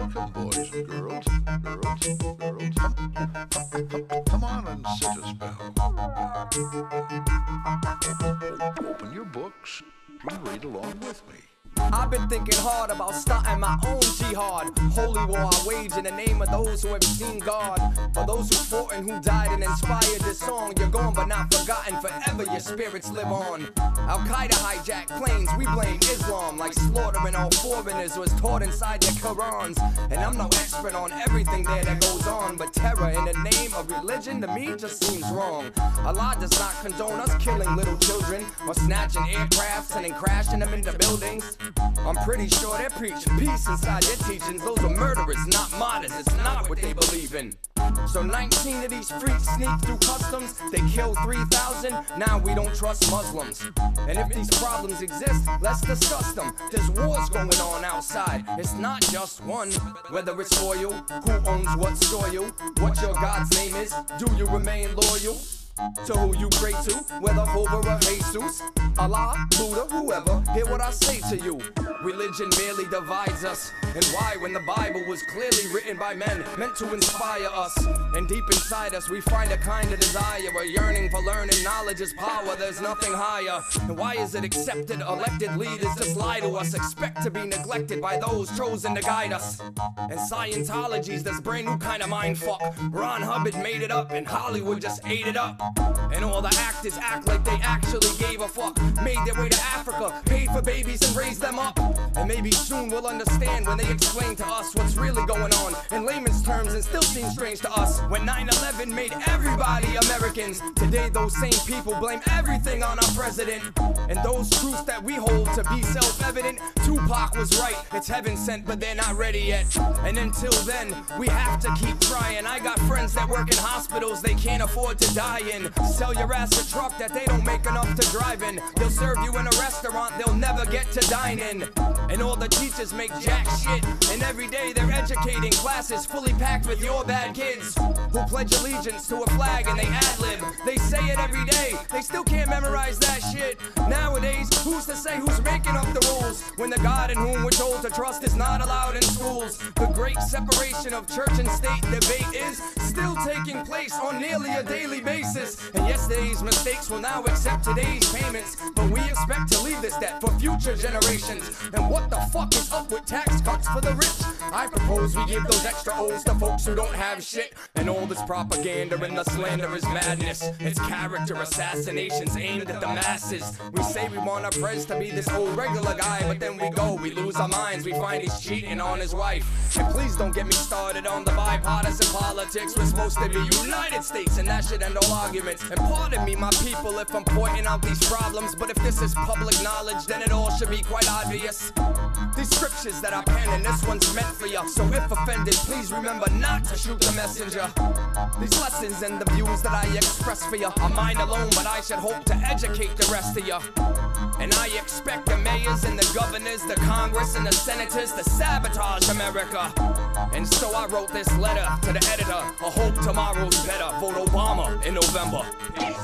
Welcome, boys and girls. Come on and sit a spell. Open your books and read along with me. I've been thinking hard about starting my own jihad. Holy war I wage in the name of those who have seen God. For those who fought and who died and inspired this song, you're gone but not forgotten, forever your spirits live on. Al-Qaeda hijacked planes, we blame Islam, like slaughtering all foreigners was taught inside their Qurans. And I'm no expert on everything there that goes on, but terror in the name of religion to me just seems wrong. Allah does not condone us killing little children or snatching aircrafts and then crashing them into buildings. I'm pretty sure they preach peace inside their teachings. Those are murderers, not martyrs. It's not what they believe in. So 19 of these freaks sneak through customs. They killed 3,000. Now we don't trust Muslims. And if these problems exist, let's discuss them. There's wars going on outside. It's not just one. Whether it's oil, who owns what soil, what your God's name is, do you remain loyal to who you pray to, whether Hova or Jesus, Allah, Buddha, whoever, hear what I say to you. Religion merely divides us. And why, when the Bible was clearly written by men, meant to inspire us? And deep inside us we find a kind of desire, a yearning for learning. Knowledge is power, there's nothing higher. And why is it accepted elected leaders just lie to us, expect to be neglected by those chosen to guide us? And Scientology's this brand new kind of mindfuck. Ron Hubbard made it up and Hollywood just ate it up. And all the actors act like they actually gave a fuck, made their way to Africa, paid for babies and raised them up. And maybe soon we'll understand when they explain to us what's really going on in layman's terms, and still seems strange to us. When 9/11 made everybody Americans, today those same people blame everything on our president. And those truths that we hold to be self-evident, Tupac was right, it's heaven sent, but they're not ready yet. And until then, we have to keep trying. I got friends that work in hospitals they can't afford to die in. Sell your ass a truck that they don't make enough to drive in. They'll serve you in a restaurant they'll never get to dine in. And all the teachers make jack shit, and every day they're educating classes fully packed with your bad kids who pledge allegiance to a flag and they ad-lib. They say it every day, they still can't memorize that shit. Nowadays, who's to say who's making up the rules when the God in whom we're told to trust is not allowed in schools? The great separation of church and state debate is still taking place on nearly a daily basis. And yesterday's mistakes will now accept today's payments, but we expect to leave this debt for future generations. And what the fuck is up with tax cuts for the rich? I propose we give those extra O's to folks who don't have shit. And all this propaganda and the slander is madness. It's character assassinations aimed at the masses. We say we want our prez to be this old regular guy, but then we lose our minds, we find he's cheating on his wife. And please don't get me started on the bipartisan politics. We're supposed to be United States, and that should end all arguments. And pardon me, my people, if I'm pointing out these problems, but if this is public knowledge, then it all should be quite obvious. These scriptures that I pen, and this one's meant for you. So if offended, please remember not to shoot the messenger. These lessons and the views that I express for you are mine alone, but I should hope to educate the rest of you. And I expect the mayors and the governors, the Congress and the senators to sabotage America. And so I wrote this letter to the editor. I hope tomorrow's better. Vote Obama in November. Peace.